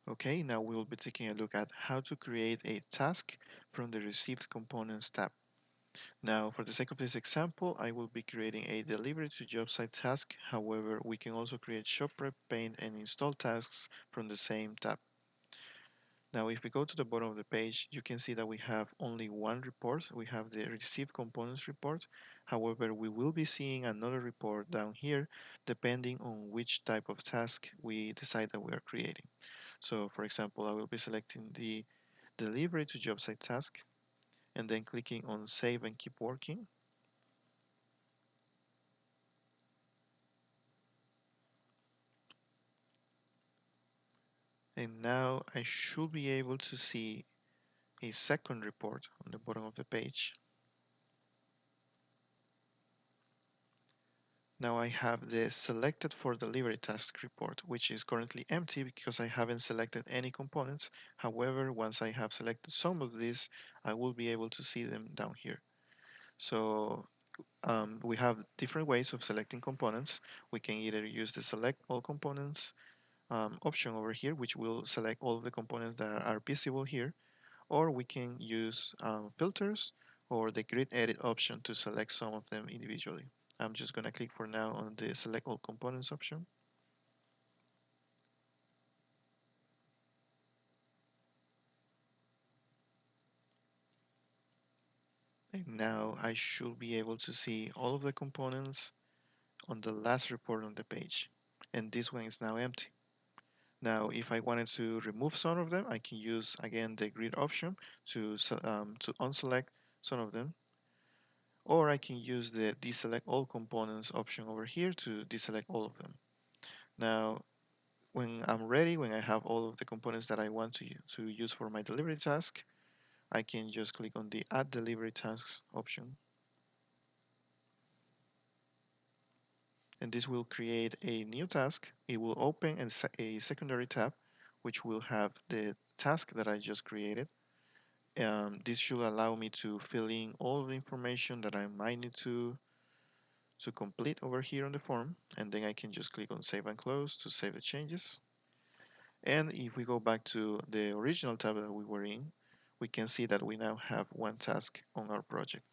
Okay, now we will be taking a look at how to create a task from the Received Components tab. Now, for the sake of this example, I will be creating a delivery to job site task. However, we can also create shop prep, paint, and install tasks from the same tab. Now, if we go to the bottom of the page, you can see that we have only one report. We have the Received Components report. However, we will be seeing another report down here depending on which type of task we decide that we are creating. So, for example, I will be selecting the delivery to job site task and then clicking on save and keep working. And now I should be able to see a second report on the bottom of the page. Now I have the selected for delivery task report, which is currently empty because I haven't selected any components. However, once I have selected some of these, I will be able to see them down here. So we have different ways of selecting components. We can either use the select all components option over here, which will select all of the components that are visible here, or we can use filters or the grid edit option to select some of them individually. I'm just going to click for now on the select all components option. And now I should be able to see all of the components on the last report on the page. And this one is now empty. Now, if I wanted to remove some of them, I can use again the grid option to unselect some of them, or I can use the deselect all components option over here to deselect all of them. Now, when I'm ready, when I have all of the components that I want to use for my delivery task, I can just click on the Add Delivery Tasks option, and this will create a new task. It will open a secondary tab, which will have the task that I just created. This should allow me to fill in all the information that I might need to complete over here on the form, and then I can just click on Save and Close to save the changes. And if we go back to the original tab that we were in, we can see that we now have one task on our project.